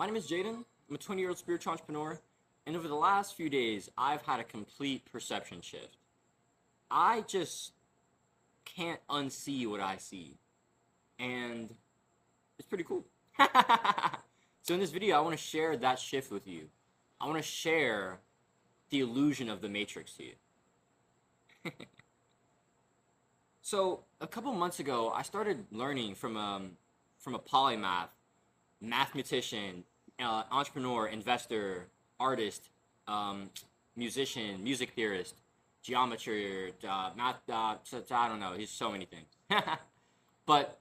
My name is Jaden. I'm a 20-year-old spiritual entrepreneur, and over the last few days, I've had a complete perception shift. I just can't unsee what I see, and it's pretty cool. So in this video, I want to share that shift with you. I want to share the illusion of the Matrix to you. So a couple months ago, I started learning from a polymath, mathematician, entrepreneur, investor, artist, musician, music theorist, geometry, math. I don't know. He's so many things. But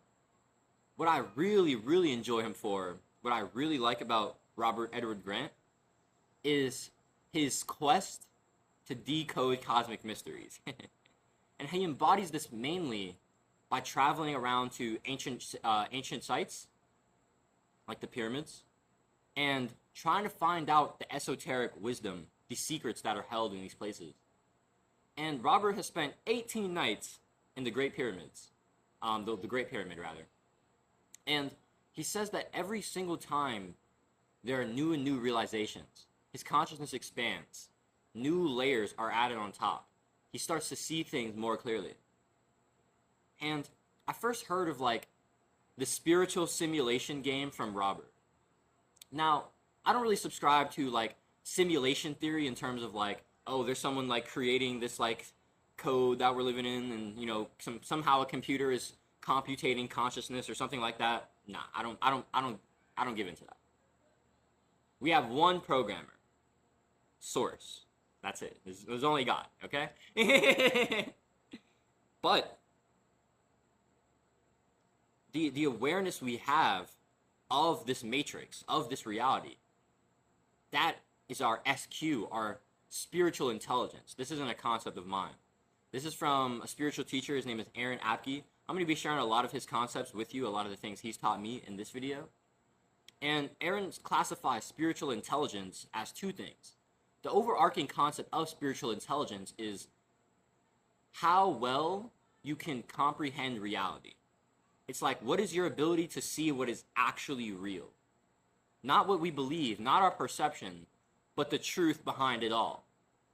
what I really, really enjoy him for, what I really like about Robert Edward Grant, is his quest to decode cosmic mysteries. And he embodies this mainly by traveling around to ancient sites, like the pyramids, and trying to find out the esoteric wisdom, the secrets that are held in these places. And Robert has spent 18 nights in the Great Pyramids, the Great Pyramid rather. And he says that every single time there are new and new realizations, his consciousness expands, new layers are added on top. He starts to see things more clearly. And I first heard of like the spiritual simulation game from Robert. Now, I don't really subscribe to like simulation theory in terms of like, oh, there's someone like creating this like code that we're living in, and you know, somehow a computer is computating consciousness or something like that. Nah, I don't give into that. We have one programmer, Source. That's it. There's only God, okay? But the awareness we have of this matrix, of this reality, that is our SQ, our spiritual intelligence. This isn't a concept of mine. This is from a spiritual teacher. His name is Aaron Apke. I'm going to be sharing a lot of his concepts with you, a lot of the things he's taught me in this video. And Aaron classifies spiritual intelligence as two things. The overarching concept of spiritual intelligence is how well you can comprehend reality. It's like, what is your ability to see what is actually real? Not what we believe, not our perception, but the truth behind it all,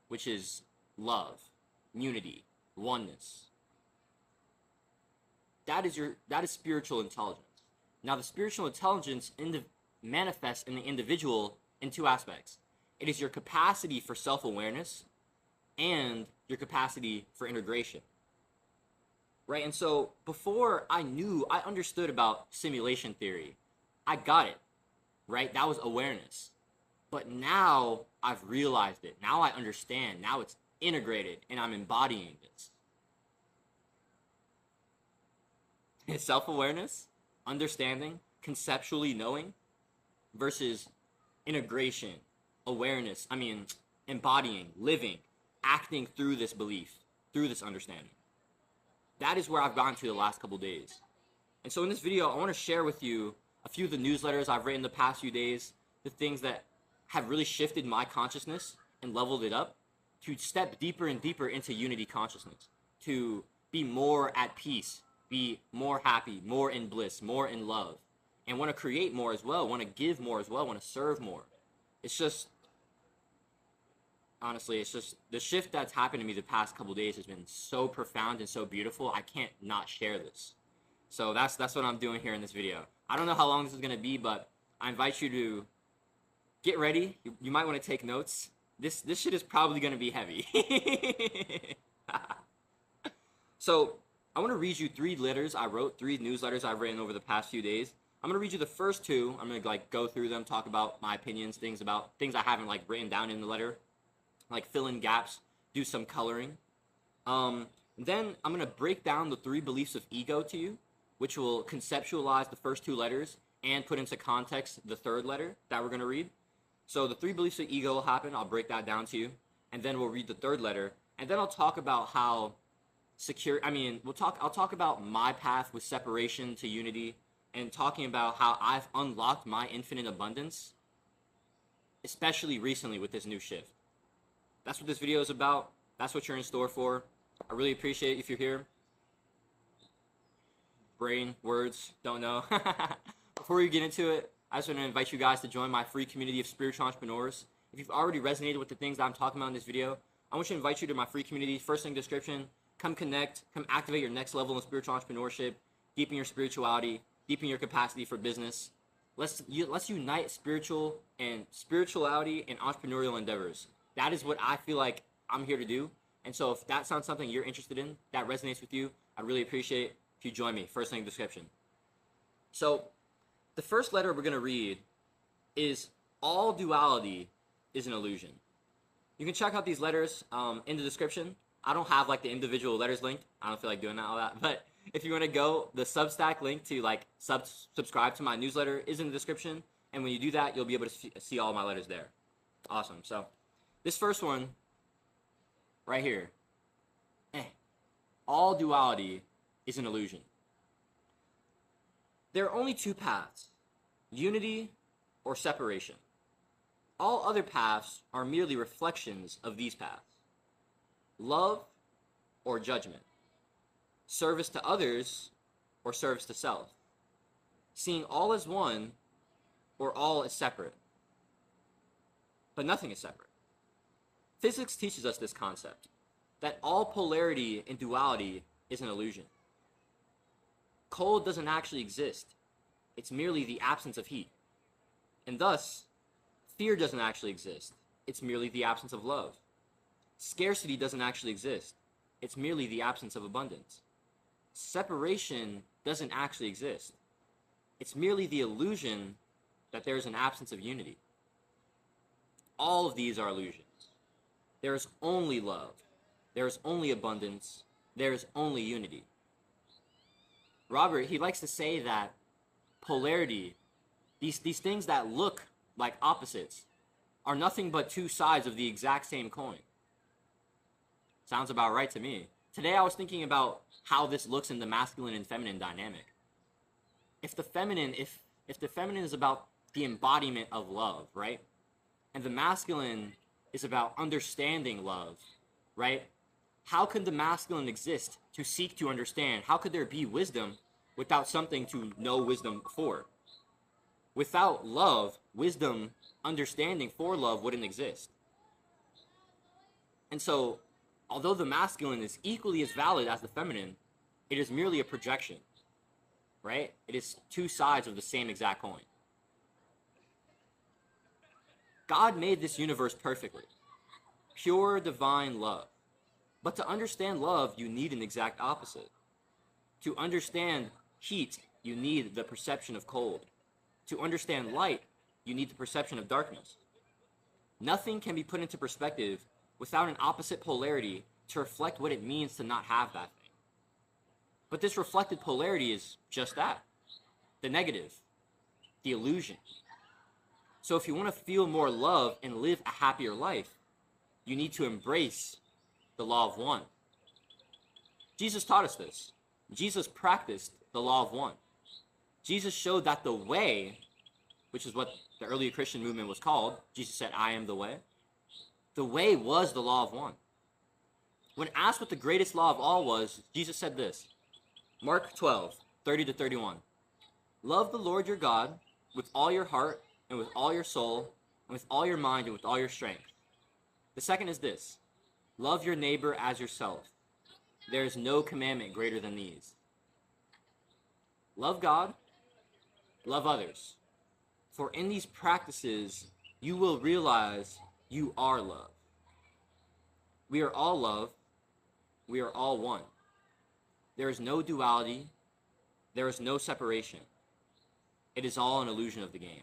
which is love, unity, oneness. That is spiritual intelligence. Now, the spiritual intelligence manifests in the individual in two aspects. It is your capacity for self-awareness and your capacity for integration. Right? And so before I understood about simulation theory, I got it. Right? That was awareness. But now I've realized it. Now I understand. Now it's integrated and I'm embodying this. Self-awareness, understanding, conceptually knowing versus integration, awareness, embodying, living, acting through this belief, through this understanding. That is where I've gotten to the last couple days. And so in this video, I want to share with you a few of the newsletters I've written the past few days, the things that have really shifted my consciousness and leveled it up to step deeper and deeper into unity consciousness, to be more at peace, be more happy, more in bliss, more in love, and want to create more as well, want to give more as well, want to serve more. It's just, honestly, it's just the shift that's happened to me the past couple days has been so profound and so beautiful. I can't not share this. So that's what I'm doing here in this video. I don't know how long this is going to be, but I invite you to get ready. You might want to take notes. This shit is probably going to be heavy. So I want to read you three newsletters I've written over the past few days. I'm going to read you the first two. I'm going to like go through them, talk about my opinions, things I haven't like written down in the letter, like fill in gaps, do some coloring. Then I'm going to break down the three beliefs of ego to you, which will conceptualize the first two letters and put into context the third letter that we're going to read. So the three beliefs of ego will happen. I'll break that down to you, and then we'll read the third letter, and then I'll talk about how I'll talk about my path with separation to unity, and talking about how I've unlocked my infinite abundance, especially recently with this new shift. That's what this video is about. That's what you're in store for. I really appreciate it if you're here. Brain, words, don't know. Before we get into it, I just want to invite you guys to join my free community of spiritual entrepreneurs. If you've already resonated with the things that I'm talking about in this video, I want you to invite you to my free community. First link in the description. Come connect. Come activate your next level in spiritual entrepreneurship. Deepen your spirituality. Deepen your capacity for business. Let's unite spirituality and entrepreneurial endeavors. That is what I feel like I'm here to do. And so if that sounds something you're interested in, that resonates with you, I'd really appreciate if you join me. First link in the description. So the first letter we're going to read is all duality is an illusion. You can check out these letters in the description. I don't have like the individual letters linked. I don't feel like doing all that. But if you want to go, the Substack link to like subscribe to my newsletter is in the description. And when you do that, you'll be able to see all my letters there. Awesome. So this first one right here. All duality is an illusion. There are only two paths, unity or separation. All other paths are merely reflections of these paths. Love or judgment. Service to others or service to self. Seeing all as one or all as separate. But nothing is separate. Physics teaches us this concept, that all polarity and duality is an illusion. Cold doesn't actually exist. It's merely the absence of heat. And thus, fear doesn't actually exist. It's merely the absence of love. Scarcity doesn't actually exist. It's merely the absence of abundance. Separation doesn't actually exist. It's merely the illusion that there is an absence of unity. All of these are illusions. There is only love. There is only abundance. There is only unity. Robert, he likes to say that polarity, these things that look like opposites, are nothing but two sides of the exact same coin. Sounds about right to me. Today I was thinking about how this looks in the masculine and feminine dynamic. If the feminine is about the embodiment of love, right? And the masculine is about understanding love, right? How can the masculine exist to seek to understand? How could there be wisdom without something to know wisdom for? Without love, wisdom, understanding for love wouldn't exist. And so, although the masculine is equally as valid as the feminine, it is merely a projection, right? It is two sides of the same exact coin. God made this universe perfectly. Pure divine love. But to understand love, you need an exact opposite. To understand heat, you need the perception of cold. To understand light, you need the perception of darkness. Nothing can be put into perspective without an opposite polarity to reflect what it means to not have that thing. But this reflected polarity is just that. The negative. The illusion. So if you want to feel more love and live a happier life, you need to embrace the law of one. Jesus taught us this. Jesus practiced the law of one. Jesus showed that the way, which is what the early Christian movement was called, Jesus said, I am the way. The way was the law of one. When asked what the greatest law of all was, Jesus said this, Mark 12, 30-31. Love the Lord your God with all your heart and with all your soul and with all your mind and with all your strength. The second is this, love your neighbor as yourself. There is no commandment greater than these. Love God, love others. For in these practices, you will realize you are love. We are all love. We are all one. There is no duality. There is no separation. It is all an illusion of the game.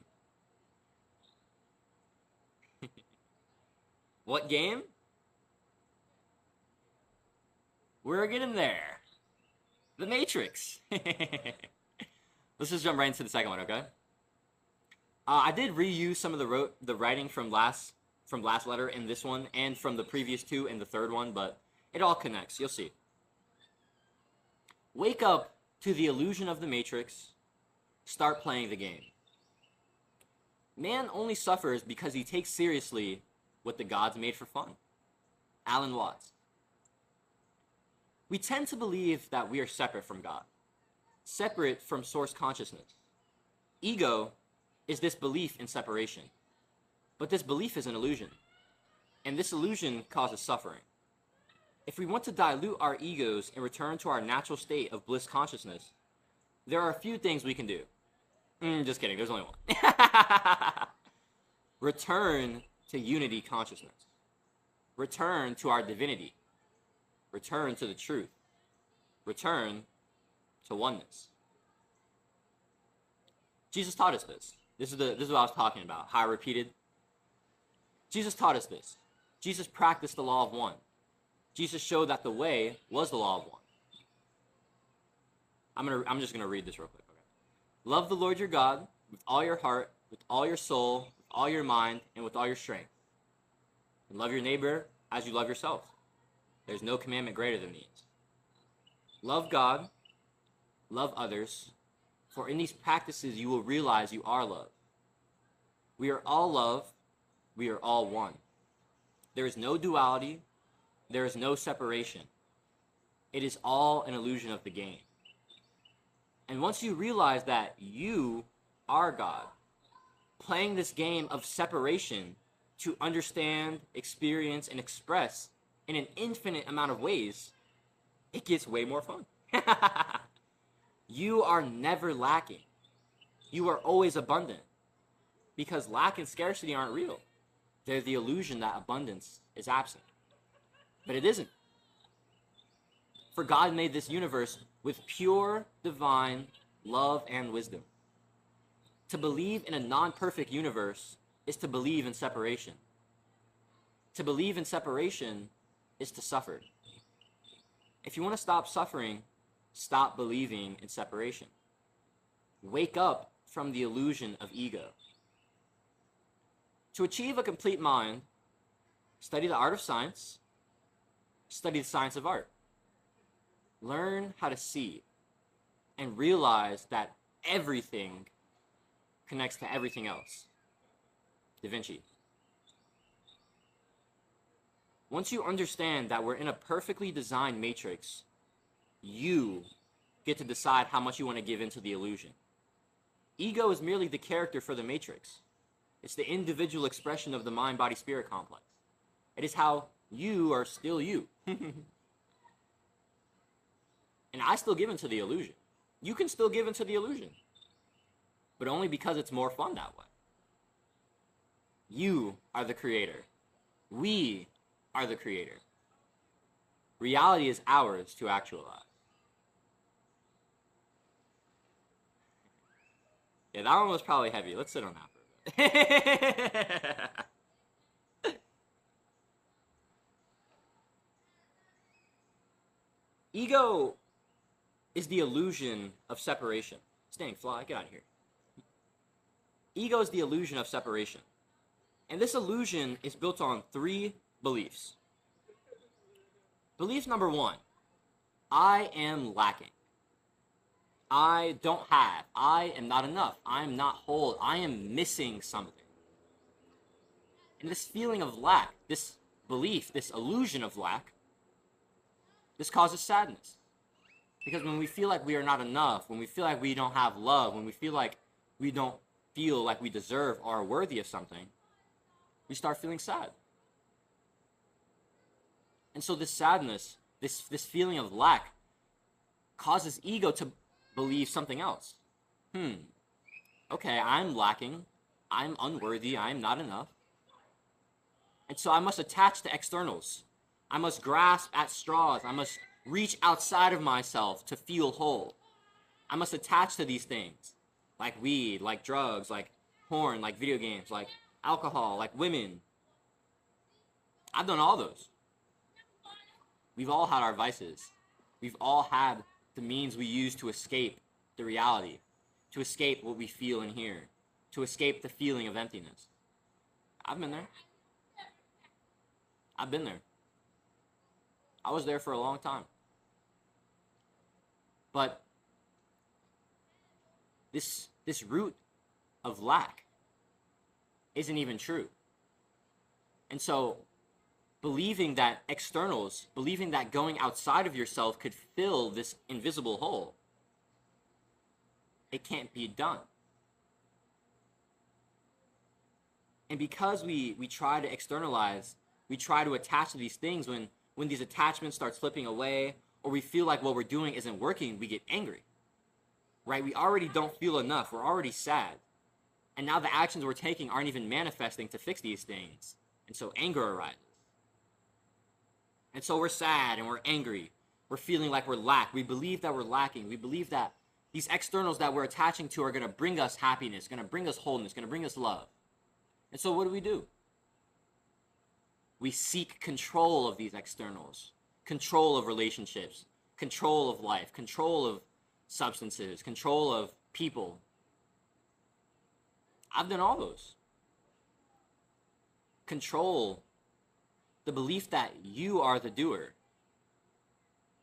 What game? We're getting there. The Matrix. Let's just jump right into the second one, okay? I did reuse some of the writing from last letter in this one and from the previous two in the third one, but it all connects. You'll see. Wake up to the illusion of the Matrix. Start playing the game. Man only suffers because he takes seriously what the gods made for fun. Alan Watts. We tend to believe that we are separate from God, separate from source consciousness. Ego is this belief in separation. But this belief is an illusion. And this illusion causes suffering. If we want to dilute our egos and return to our natural state of bliss consciousness, there are a few things we can do. Just kidding, there's only one. Return to unity consciousness. Return to our divinity. Return to the truth. Return to oneness. Jesus taught us this. This is what I was talking about, how I repeated. Jesus taught us this. Jesus practiced the law of one. Jesus showed that the way was the law of one. I'm just gonna read this real quick. Okay. Love the Lord your God with all your heart, with all your soul, with all your mind, and with all your strength. And love your neighbor as you love yourself. There's no commandment greater than these. Love God, love others, for in these practices you will realize you are love. We are all love, we are all one. There is no duality, there is no separation. It is all an illusion of the game. And once you realize that you are God, playing this game of separation to understand, experience, and express in an infinite amount of ways, it gets way more fun. You are never lacking. You are always abundant. Because lack and scarcity aren't real. They're the illusion that abundance is absent. But it isn't. For God made this universe with pure, divine love and wisdom. To believe in a non-perfect universe is to believe in separation. To believe in separation is to suffer. If you want to stop suffering, stop believing in separation. Wake up from the illusion of ego. To achieve a complete mind, study the art of science, study the science of art. Learn how to see and realize that everything connects to everything else. Da Vinci. Once you understand that we're in a perfectly designed matrix, you get to decide how much you want to give into the illusion. Ego is merely the character for the matrix. It's the individual expression of the mind-body-spirit complex. It is how you are still you. And I still give into the illusion. You can still give into the illusion. But only because it's more fun that way. You are the creator. We are the creator. Reality is ours to actualize. Yeah, that one was probably heavy. Let's sit on that for a bit. Ego is the illusion of separation. Staying fly, get out of here. Ego is the illusion of separation. And this illusion is built on 3 beliefs. Belief number 1, I am lacking. I don't have. I am not enough. I am not whole. I am missing something. And this feeling of lack, this belief, this illusion of lack, this causes sadness. Because when we feel like we are not enough, when we feel like we don't have love, when we feel like we don't feel like we deserve or are worthy of something, we start feeling sad. And so this sadness, this feeling of lack, causes ego to believe something else. Okay, I'm lacking. I'm unworthy. I'm not enough. And so I must attach to externals. I must grasp at straws. I must reach outside of myself to feel whole. I must attach to these things, like weed, like drugs, like porn, like video games, like alcohol, like women. I've done all those. We've all had our vices. We've all had the means we use to escape the reality, to escape what we feel and hear, to escape the feeling of emptiness. I've been there. I've been there. I was there for a long time. But this root of lack isn't even true. And so believing that externals, believing that going outside of yourself could fill this invisible hole, it can't be done. And because we try to externalize, we try to attach to these things, when these attachments start slipping away, or we feel like what we're doing isn't working, we get angry, right? We already don't feel enough. We're already sad. And now the actions we're taking aren't even manifesting to fix these things. And so anger arises. And so we're sad and we're angry. We're feeling like we're lack. We believe that we're lacking. We believe that these externals that we're attaching to are going to bring us happiness, going to bring us wholeness, going to bring us love. And so what do? We seek control of these externals, control of relationships, control of life, control of substances, control of people. I've done all those. Control, the belief that you are the doer.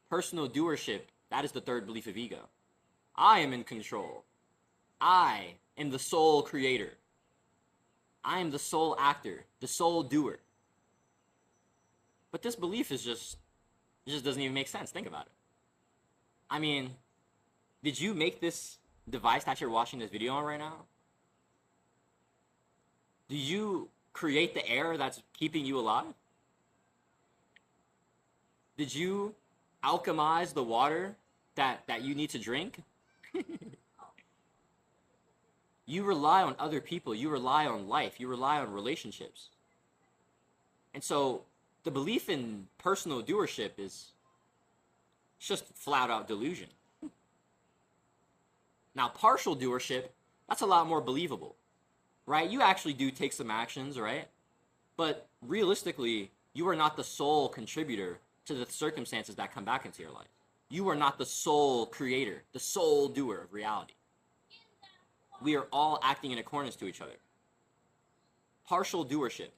Personal doership, that is the third belief of ego. I am in control. I am the sole creator. I am the sole actor, the sole doer. But this belief is it just doesn't even make sense. Think about it. I mean, did you make this device that you're watching this video on right now? Did you create the air that's keeping you alive? Did you alchemize the water that you need to drink? You rely on other people. You rely on life. You rely on relationships. And so the belief in personal doership is just flat out delusion. Now, partial doership, that's a lot more believable, right? You actually do take some actions, right? But realistically, you are not the sole contributor to the circumstances that come back into your life. You are not the sole creator, the sole doer of reality. We are all acting in accordance to each other. Partial doership.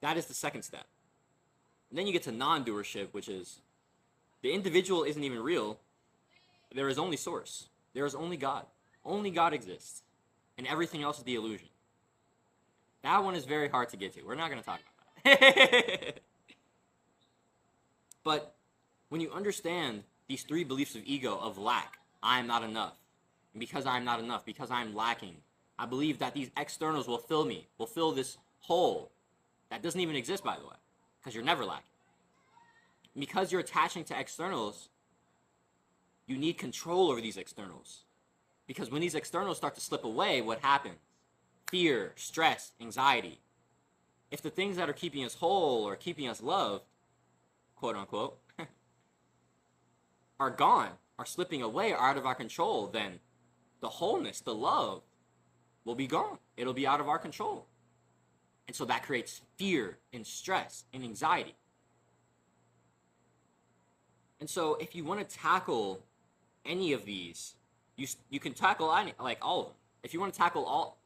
That is the second step. And then you get to non-doership, which is the individual isn't even real. There is only source. There is only God. Only God exists. And everything else is the illusion. That one is very hard to get to. We're not going to talk about that. But when you understand these three beliefs of ego, of lack, I am not enough. And because I am not enough, because I am lacking, I believe that these externals will fill me, will fill this hole that doesn't even exist, by the way, because you're never lacking. And because you're attaching to externals, you need control over these externals. Because when these externals start to slip away, what happens? Fear, stress, anxiety. If the things that are keeping us whole or keeping us loved, quote unquote, are gone, are slipping away, are out of our control, then the wholeness, the love, will be gone. It'll be out of our control. And so that creates fear and stress and anxiety. And so if you want to tackle any of these, you can tackle all of them. If you want to tackle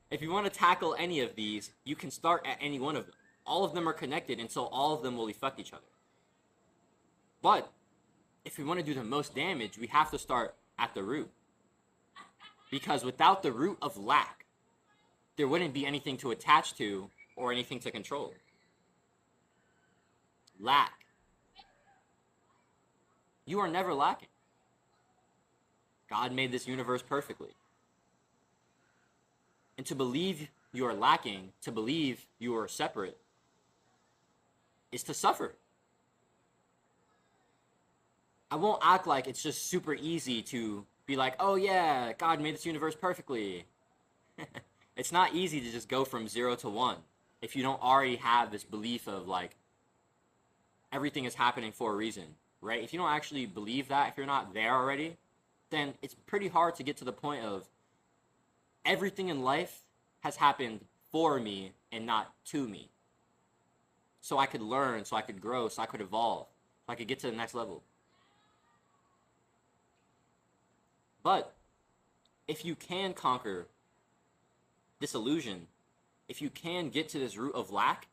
if you want to tackle any of these, you can start at any one of them. All of them are connected, and so all of them will affect each other. But if we want to do the most damage, we have to start at the root. Because without the root of lack, there wouldn't be anything to attach to or anything to control. Lack. You are never lacking. God made this universe perfectly. And to believe you are lacking, to believe you are separate, is to suffer. I won't act like it's just super easy to be like, oh yeah, God made this universe perfectly. It's not easy to just go from 0 to 1 if you don't already have this belief of like, everything is happening for a reason, right? If you don't actually believe that, if you're not there already, then it's pretty hard to get to the point of everything in life has happened for me and not to me. So I could learn, so I could grow, so I could evolve, so I could get to the next level. But if you can conquer this illusion, if you can get to this root of lack,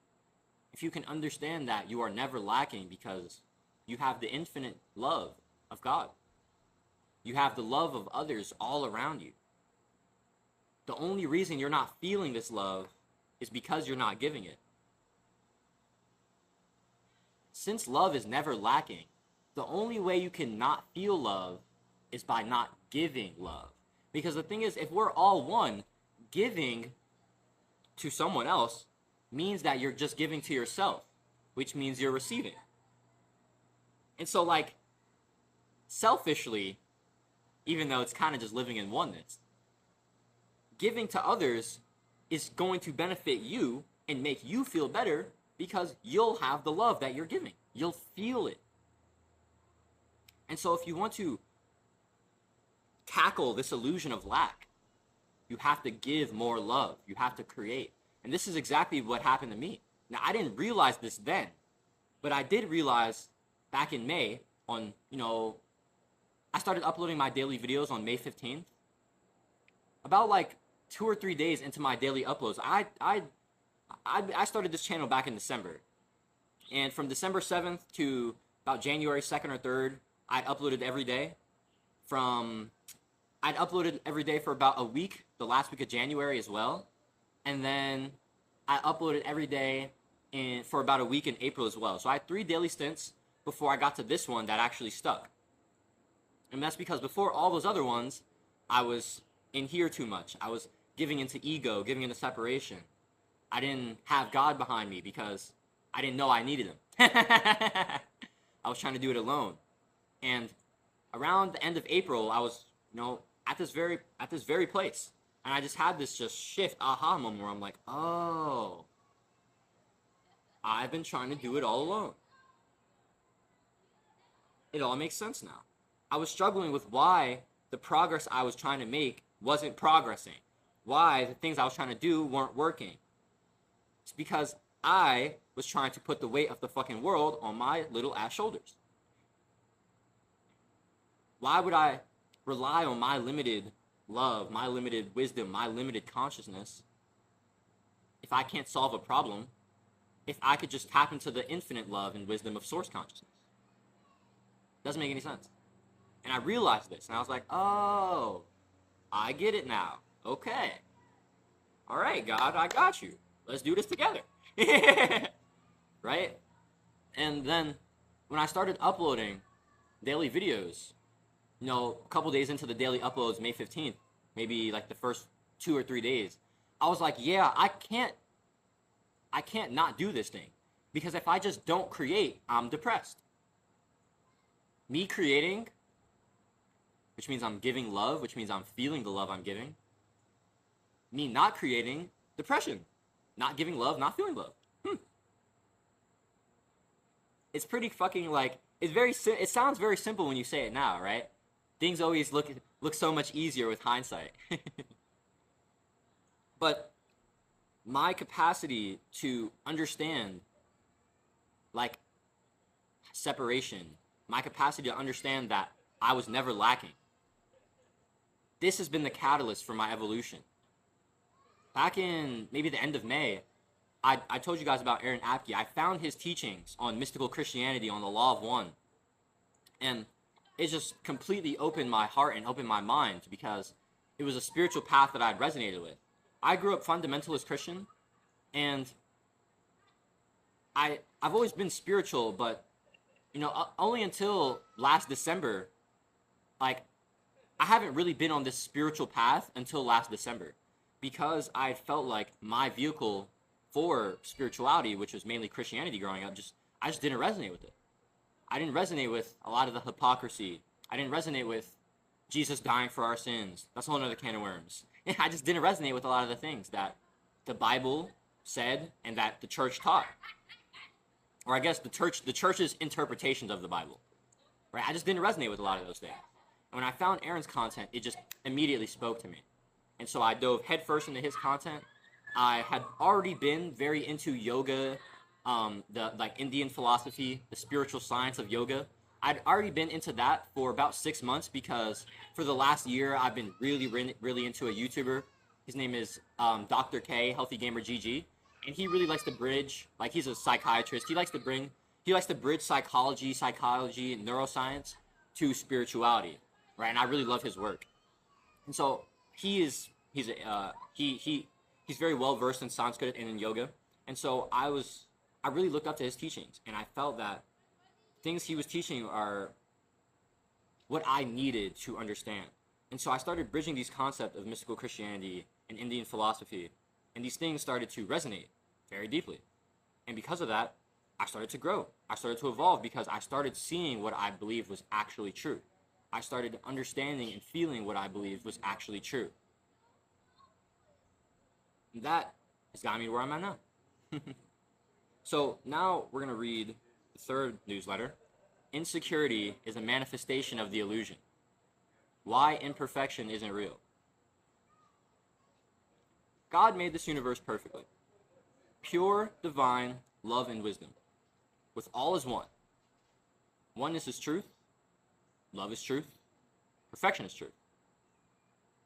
if you can understand that you are never lacking because you have the infinite love of God, you have the love of others all around you. The only reason you're not feeling this love is because you're not giving it. Since love is never lacking, the only way you can not feel love is by not giving love. Because the thing is, if we're all one, giving to someone else means that you're just giving to yourself, which means you're receiving. And so, like, selfishly, even though it's kind of just living in oneness, giving to others is going to benefit you and make you feel better because you'll have the love that you're giving. You'll feel it. And so if you want to tackle this illusion of lack, you have to give more love. You have to create. And this is exactly what happened to me. Now, I didn't realize this then, but I did realize back in May on, I started uploading my daily videos on May 15th. About like 2 or 3 days into my daily uploads, I started this channel back in December. And from December 7th to about January 2nd or 3rd, I uploaded every day. I'd uploaded every day for about a week, the last week of January as well. And then I uploaded every day for about a week in April as well. So I had 3 daily stints before I got to this one that actually stuck. And that's because before all those other ones, I was in here too much. I was giving into ego, giving into separation. I didn't have God behind me because I didn't know I needed him. I was trying to do it alone. And around the end of April, I was, at this very place. And I just had this just shift, aha moment where I'm like, oh, I've been trying to do it all alone. It all makes sense now. I was struggling with why the progress I was trying to make wasn't progressing. Why the things I was trying to do weren't working. It's because I was trying to put the weight of the fucking world on my little ass shoulders. Why would I rely on my limited love, my limited wisdom, my limited consciousness if I can't solve a problem, if I could just tap into the infinite love and wisdom of source consciousness? Doesn't make any sense. And I realized this, and I was like, oh, I get it now. Okay. All right, God, I got you. Let's do this together. Right? And then when I started uploading daily videos, a couple days into the daily uploads, May 15th, maybe like the first 2 or 3 days, I was like, yeah, I can't not do this thing. Because if I just don't create, I'm depressed. Me creating, which means I'm giving love, which means I'm feeling the love I'm giving. Me not creating, depression. Not giving love, not feeling love. It's pretty fucking it sounds very simple when you say it now, right? Things always look so much easier with hindsight. But my capacity to understand, separation, my capacity to understand that I was never lacking, this has been the catalyst for my evolution. Back in maybe the end of May, I told you guys about Aaron Apke. I found his teachings on mystical Christianity, on the Law of One. And it just completely opened my heart and opened my mind because it was a spiritual path that I'd resonated with. I grew up fundamentalist Christian, and I've always been spiritual, but, only until last December, I haven't really been on this spiritual path until last December because I felt like my vehicle for spirituality, which was mainly Christianity growing up, I just didn't resonate with it. I didn't resonate with a lot of the hypocrisy. I didn't resonate with Jesus dying for our sins. That's a whole other can of worms. I just didn't resonate with a lot of the things that the Bible said and that the church taught. Or I guess the church's interpretations of the Bible. Right? I just didn't resonate with a lot of those things. And when I found Aaron's content, it just immediately spoke to me. And so I dove headfirst into his content. I had already been very into yoga, the Indian philosophy, the spiritual science of yoga. I'd already been into that for about 6 months because for the last year I've been really into a YouTuber. His name is Dr. K, Healthy Gamer GG, and he really likes to bridge. He's a psychiatrist. He likes to bridge psychology, and neuroscience to spirituality, right? And I really love his work. And so he's very well versed in Sanskrit and in yoga. And so I really looked up to his teachings, and I felt that things he was teaching are what I needed to understand. And so I started bridging these concepts of mystical Christianity and Indian philosophy, and these things started to resonate very deeply. And because of that, I started to grow. I started to evolve because I started seeing what I believed was actually true. I started understanding and feeling what I believed was actually true. And that has got me where I'm at now. So now we're going to read the third newsletter. Insecurity is a manifestation of the illusion. Why imperfection isn't real. God made this universe perfectly. Pure, divine love and wisdom. With all is one. Oneness is truth. Love is truth. Perfection is truth.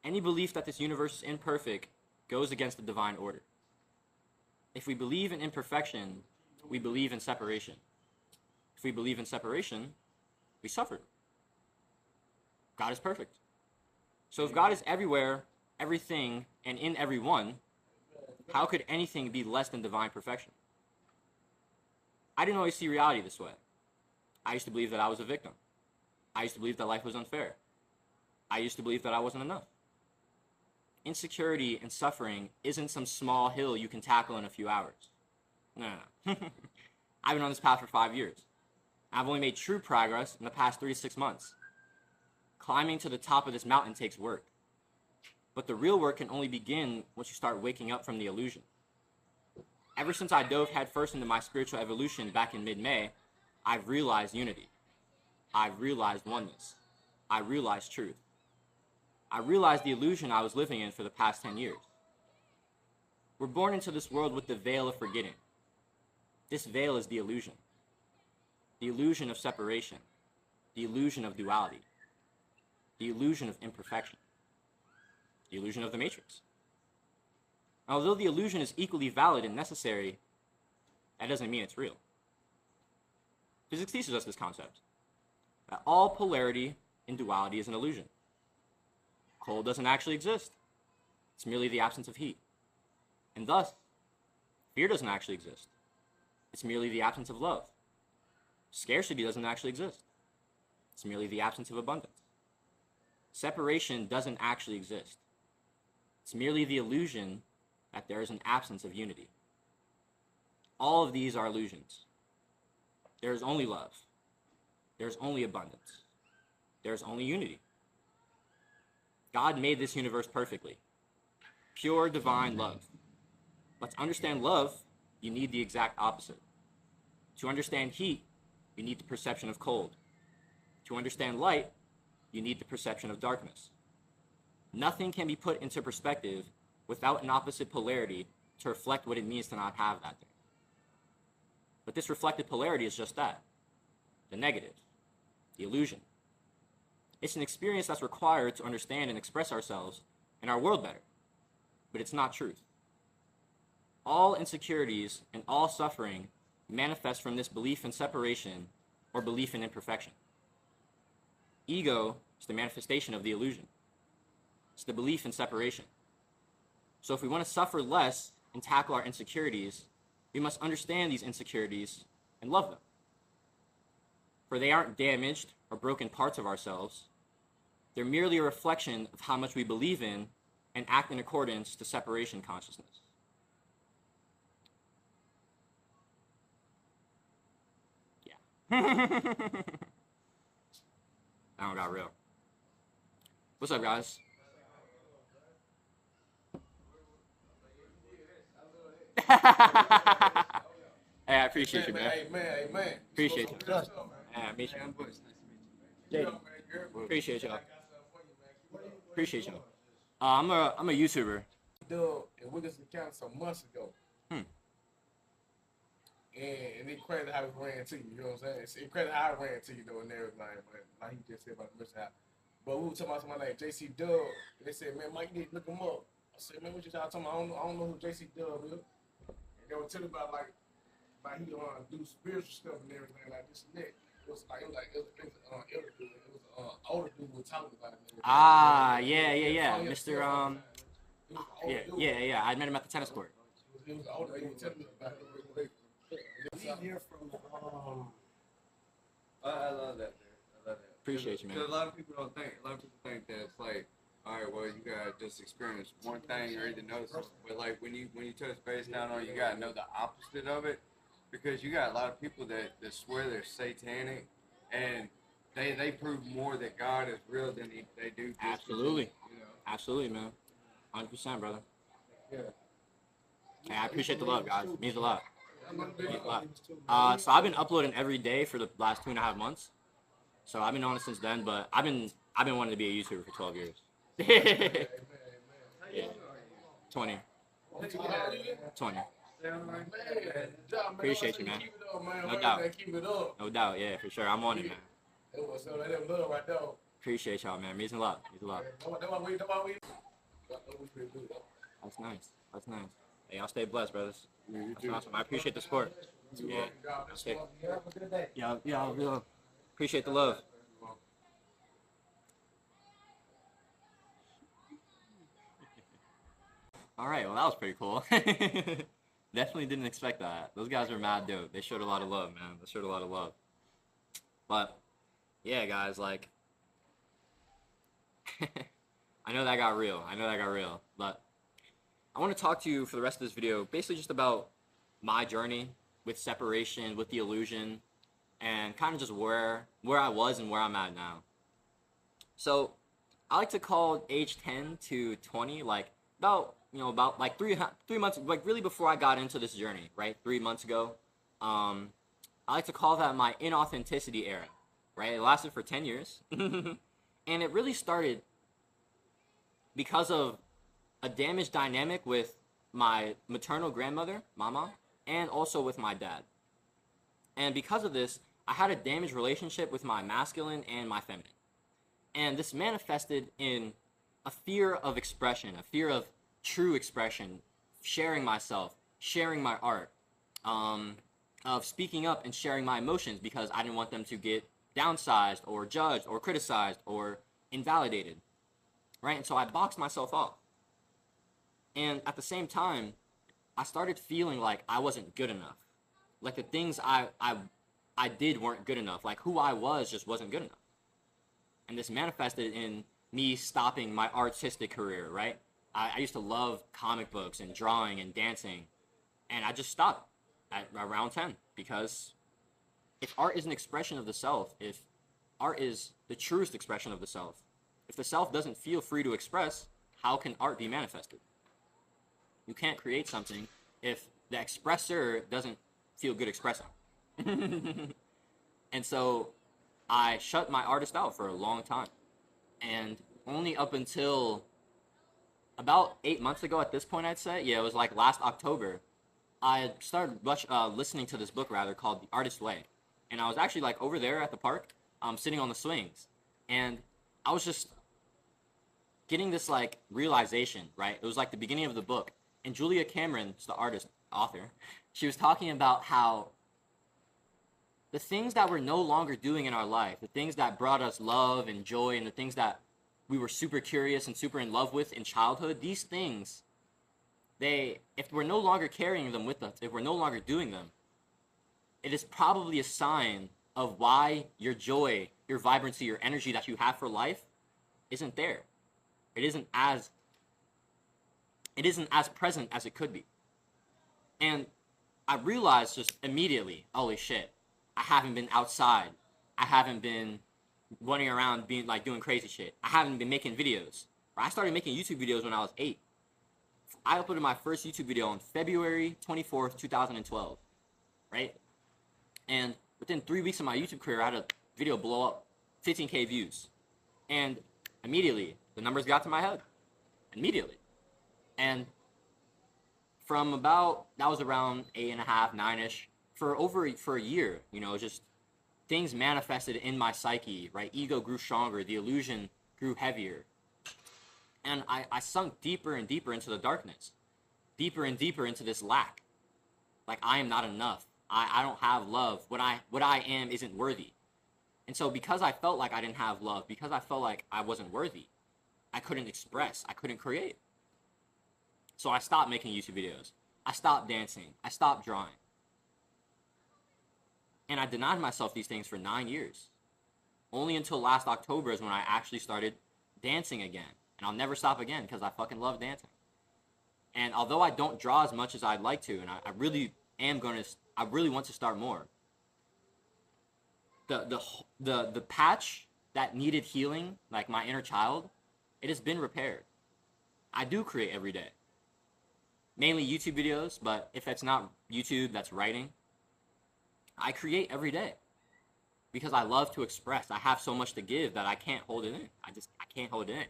Any belief that this universe is imperfect goes against the divine order. If we believe in imperfection, we believe in separation. If we believe in separation, we suffer. God is perfect. So if God is everywhere, everything, and in everyone, how could anything be less than divine perfection? I didn't always see reality this way. I used to believe that I was a victim. I used to believe that life was unfair. I used to believe that I wasn't enough. Insecurity and suffering isn't some small hill you can tackle in a few hours. No. I've been on this path for 5 years. I've only made true progress in the past 3 to 6 months. Climbing to the top of this mountain takes work. But the real work can only begin once you start waking up from the illusion. Ever since I dove headfirst into my spiritual evolution back in mid-May, I've realized unity. I've realized oneness. I realized truth. I realized the illusion I was living in for the past 10 years. We're born into this world with the veil of forgetting. This veil is the illusion. The illusion of separation. The illusion of duality. The illusion of imperfection. The illusion of the matrix. Although the illusion is equally valid and necessary, that doesn't mean it's real. Physics teaches us this concept, that all polarity in duality is an illusion. Cold doesn't actually exist. It's merely the absence of heat. And thus, fear doesn't actually exist. It's merely the absence of love. Scarcity doesn't actually exist. It's merely the absence of abundance. Separation doesn't actually exist. It's merely the illusion that there is an absence of unity. All of these are illusions. There is only love. There is only abundance. There is only unity. God made this universe perfectly. Pure divine love. But to understand love, you need the exact opposite. To understand heat, you need the perception of cold. To understand light, you need the perception of darkness. Nothing can be put into perspective without an opposite polarity to reflect what it means to not have that thing. But this reflected polarity is just that, the negative, the illusion. It's an experience that's required to understand and express ourselves and our world better, but it's not truth. All insecurities and all suffering manifest from this belief in separation or belief in imperfection. Ego is the manifestation of the illusion. It's the belief in separation. So if we want to suffer less and tackle our insecurities, we must understand these insecurities and love them. For they aren't damaged or broken parts of ourselves. They're merely a reflection of how much we believe in and act in accordance to separation consciousness. Yeah. That one got real. What's up, guys? Hey, I appreciate you, man. Hey, man. Appreciate you. Yeah, meet you. JD. Appreciate y'all. Appreciate y'all. I'm a YouTuber. Doug in Wilkinson County some months ago. And it's crazy how it ran to you, you know what I'm saying? It's crazy how I ran to you though and everything, but like he just said about the mishap. But we were talking about somebody like JC Dub. They said, man, Mike, you need to look him up. I said, man, what you y'all talking about? I don't know who JC Dub is. And they were telling about like he do spiritual stuff and everything like this and that. It was elder dude. It was older dude who was talking about it. Ah, yeah. Mr. Yeah. I met him at the tennis court. It was older dude telling me about it. We hear from I love that, man. I love that. Appreciate you, man. A lot of people don't think. A lot of people think that it's like, all right, well, you gotta just experience one thing or either know something. But like when you touch base down on, it, you gotta know the opposite of it, because you got a lot of people that swear they're satanic, and they prove more that God is real than they do. Absolutely. You know? Absolutely, man. 100%, brother. Yeah. Hey, I appreciate the love, guys. It means a lot. Means a lot. So I've been uploading every day for the last 2.5 months. So I've been on it since then, but I've been wanting to be a YouTuber for 12 years. Yeah. 20. 20. Appreciate you, man. No doubt. No doubt, yeah, for sure. I'm on it, man. Appreciate y'all, man. Means a lot. Means a lot. That's nice. That's nice. Hey, y'all stay blessed, brothers. That's awesome. I appreciate the support. Yeah. Okay. Yeah. Appreciate the love. All right, well, that was pretty cool. Definitely didn't expect that. Those guys were mad dope. They showed a lot of love, man. They showed a lot of love. But, yeah, guys, like, I know that got real. But I want to talk to you for the rest of this video basically just about my journey with separation, with the illusion, and kind of just where I was and where I'm at now. So, I like to call age 10 to 20, like, about like three months, like really before I got into this journey, right? 3 months ago. I like to call that my inauthenticity era, right? It lasted for 10 years. And it really started because of a damaged dynamic with my maternal grandmother, Mama, and also with my dad. And because of this, I had a damaged relationship with my masculine and my feminine. And this manifested in a fear of expression, a fear of true expression, sharing myself, sharing my art, of speaking up and sharing my emotions because I didn't want them to get downsized or judged or criticized or invalidated, right? And so I boxed myself off. And at the same time, I started feeling like I wasn't good enough. Like the things I did weren't good enough. Like who I was just wasn't good enough. And this manifested in me stopping my artistic career, right? I used to love comic books and drawing and dancing, and I just stopped at around 10 because if art is an expression of the self, if art is the truest expression of the self, if the self doesn't feel free to express, how can art be manifested? You can't create something if the expressor doesn't feel good expressing. And so I shut my artist out for a long time. And only up until about 8 months ago at this point, I'd say, yeah, it was like last October, I started listening to this book, rather, called The Artist's Way. And I was actually like over there at the park, sitting on the swings. And I was just getting this like realization, right? It was like the beginning of the book. And Julia Cameron, the author, she was talking about how the things that we're no longer doing in our life, the things that brought us love and joy, and the things that we were super curious and super in love with in childhood, these things, if we're no longer carrying them with us, if we're no longer doing them, it is probably a sign of why your joy, your vibrancy, your energy that you have for life isn't there. It isn't as present as it could be. And I realized just immediately, holy shit, I haven't been outside. I haven't been running around doing crazy shit. I haven't been making videos. I started making YouTube videos when I was 8. I uploaded my first YouTube video on February 24th, 2012, right? And within 3 weeks of my YouTube career, I had a video blow up 15K views. And immediately, the numbers got to my head. Immediately. And from that was around 8.5, 9-ish, for a year, just things manifested in my psyche, right? Ego grew stronger, the illusion grew heavier. And I sunk deeper and deeper into the darkness, deeper and deeper into this lack. Like, I am not enough. I don't have love. What I am isn't worthy. And so because I felt like I didn't have love, because I felt like I wasn't worthy, I couldn't express, I couldn't create. So I stopped making YouTube videos. I stopped dancing. I stopped drawing. And I denied myself these things for 9 years. Only until last October is when I actually started dancing again. And I'll never stop again because I fucking love dancing. And although I don't draw as much as I'd like to, and I really I really want to start more. The patch that needed healing, like my inner child, it has been repaired. I do create every day. Mainly YouTube videos, but if it's not YouTube, that's writing. I create every day because I love to express. I have so much to give that I can't hold it in. I can't hold it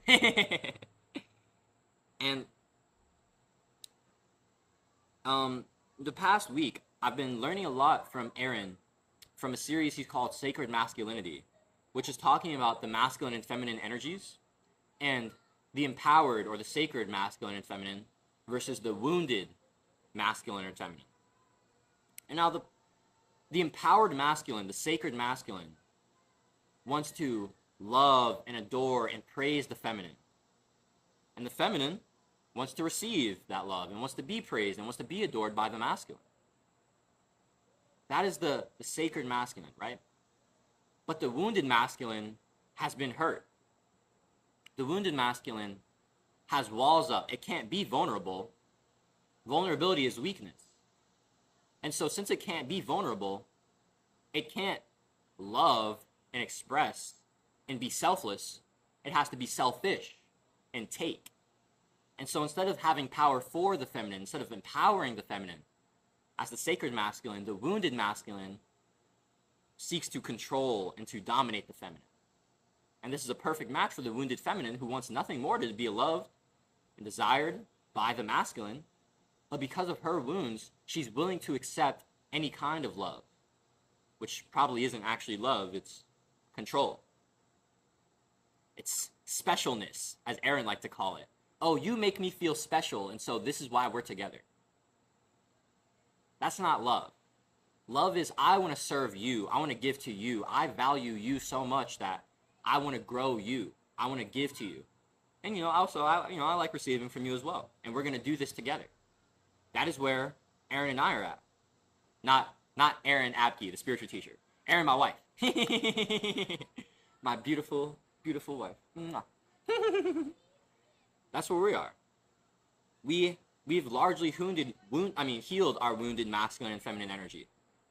in. And the past week, I've been learning a lot from Aaron from a series he's called Sacred Masculinity, which is talking about the masculine and feminine energies and the empowered or the sacred masculine and feminine versus the wounded masculine and feminine. And now the empowered masculine, the sacred masculine, wants to love and adore and praise the feminine. And the feminine wants to receive that love and wants to be praised and wants to be adored by the masculine. That is the sacred masculine, right? But the wounded masculine has been hurt. The wounded masculine has walls up. It can't be vulnerable. Vulnerability is weakness. And so since it can't be vulnerable, it can't love and express and be selfless. It has to be selfish and take. And so instead of having power for the feminine, instead of empowering the feminine, as the sacred masculine, the wounded masculine seeks to control and to dominate the feminine. And this is a perfect match for the wounded feminine who wants nothing more to be loved and desired by the masculine. But because of her wounds, she's willing to accept any kind of love, which probably isn't actually love, it's control. It's specialness, as Aaron liked to call it. Oh, you make me feel special, and so this is why we're together. That's not love. Love is, I want to serve you. I want to give to you. I value you so much that I want to grow you. I want to give to you. And, also, I like receiving from you as well. And we're going to do this together. That is where Aaron and I are at. Not Aaron Abke, the spiritual teacher. Aaron, my wife. My beautiful, beautiful wife. That's where we are. We've largely healed our wounded masculine and feminine energy,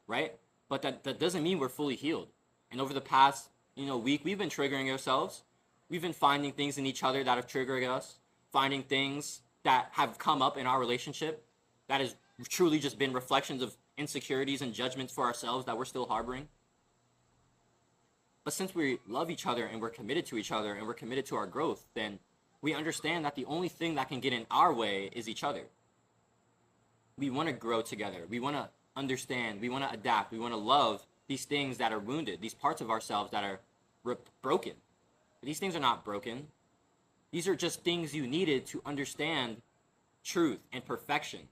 right? But that doesn't mean we're fully healed. And over the past, week, we've been triggering ourselves. We've been finding things in each other that have triggered us, finding things that have come up in our relationship that has truly just been reflections of insecurities and judgments for ourselves that we're still harboring. But since we love each other and we're committed to each other and we're committed to our growth, then we understand that the only thing that can get in our way is each other. We want to grow together. We want to understand. We want to adapt. We want to love these things that are wounded, these parts of ourselves that are broken. These things are not broken. These are just things you needed to understand truth and perfection.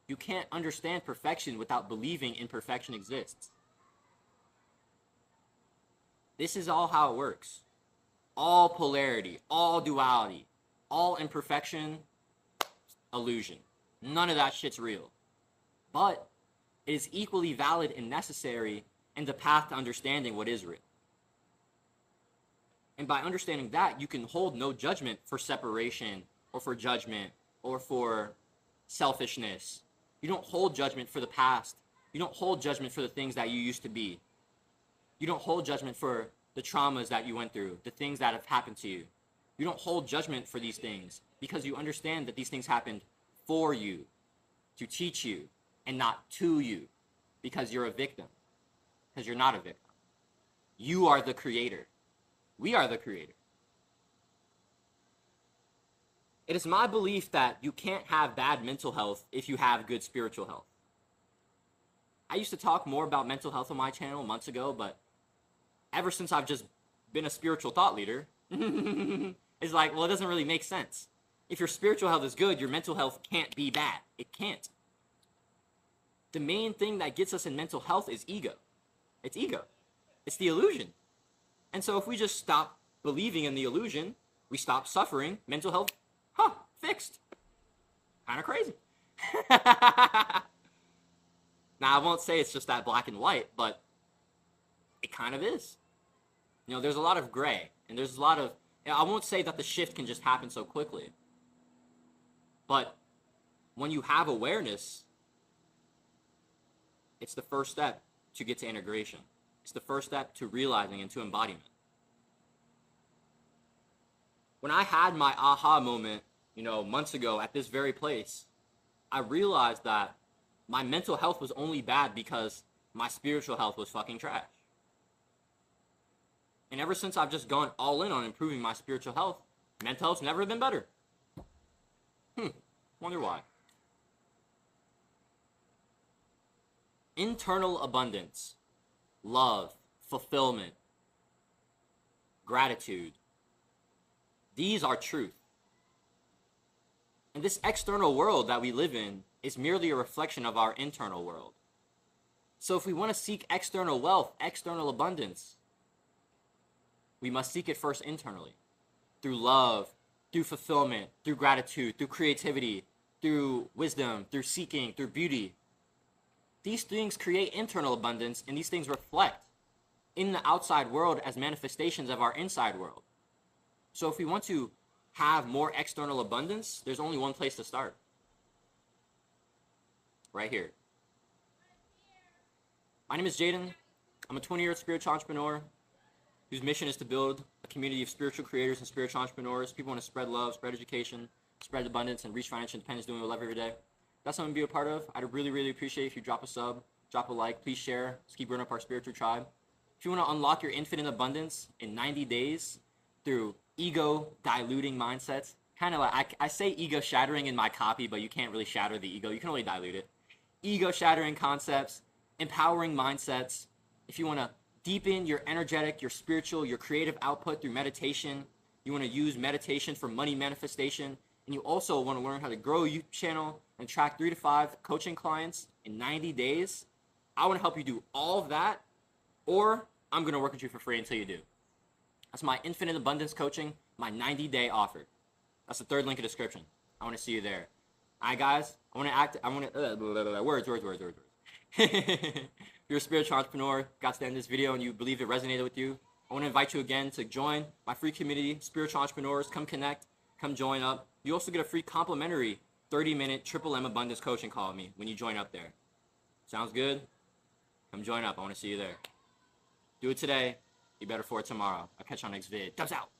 You can't understand perfection without believing imperfection exists. This is all how it works. All polarity, all duality, all imperfection, illusion. None of that shit's real. But it is equally valid and necessary in the path to understanding what is real. And by understanding that, you can hold no judgment for separation or for judgment or for selfishness. You don't hold judgment for the past. You don't hold judgment for the things that you used to be. You don't hold judgment for the traumas that you went through, the things that have happened to you. You don't hold judgment for these things because you understand that these things happened for you, to teach you, and not to you, because you're a victim, because you're not a victim. You are the creator. We are the creator. It is my belief that you can't have bad mental health if you have good spiritual health. I used to talk more about mental health on my channel months ago, but ever since I've just been a spiritual thought leader, it's like, well, it doesn't really make sense. If your spiritual health is good, your mental health can't be bad. It can't. The main thing that gets us in mental health is ego. It's ego. It's the illusion. And so if we just stop believing in the illusion, we stop suffering, mental health, fixed. Kind of crazy. Now, I won't say it's just that black and white, but it kind of is. You know, there's a lot of gray, and there's a lot of, I won't say that the shift can just happen so quickly, but when you have awareness, it's the first step to get to integration. It's the first step to realizing and to embodiment. When I had my aha moment, you know, months ago at this very place, I realized that my mental health was only bad because my spiritual health was fucking trash. And ever since I've just gone all in on improving my spiritual health, mental health's never been better. Wonder why. Internal abundance, love, fulfillment, gratitude. These are truth. And this external world that we live in is merely a reflection of our internal world. So if we want to seek external wealth, external abundance, we must seek it first internally. Through love, through fulfillment, through gratitude, through creativity, through wisdom, through seeking, through beauty. These things create internal abundance, and these things reflect in the outside world as manifestations of our inside world. So if we want to have more external abundance, there's only one place to start. Right here. My name is Jaden. I'm a 20-year spiritual entrepreneur whose mission is to build a community of spiritual creators and spiritual entrepreneurs. People want to spread love, spread education, spread abundance, and reach financial independence doing what we love every day. That's something to be a part of. I'd really, really appreciate if you drop a sub, drop a like, please share. Let's keep growing up our spiritual tribe. If you want to unlock your infinite abundance in 90 days through ego diluting mindsets, kind of like I say ego shattering in my copy, but you can't really shatter the ego. You can only dilute it. Ego shattering concepts, empowering mindsets. If you want to deepen your energetic, your spiritual, your creative output through meditation, you want to use meditation for money manifestation, and you also want to learn how to grow a YouTube channel and track 3 to 5 coaching clients in 90 days, I want to help you do all of that, or I'm going to work with you for free until you do. That's my Infinite Abundance Coaching, my 90-day offer. That's the third link in the description. I want to see you there. All right, guys, words. If you're a spiritual entrepreneur, got to the end of this video and you believe it resonated with you, I want to invite you again to join my free community, Spiritual Entrepreneurs. Come connect, come join up. You also get a free complimentary 30-minute Triple M Abundance coaching call with me when you join up there. Sounds good? Come join up. I want to see you there. Do it today. Be better for it tomorrow. I'll catch you on next vid. Dubs out.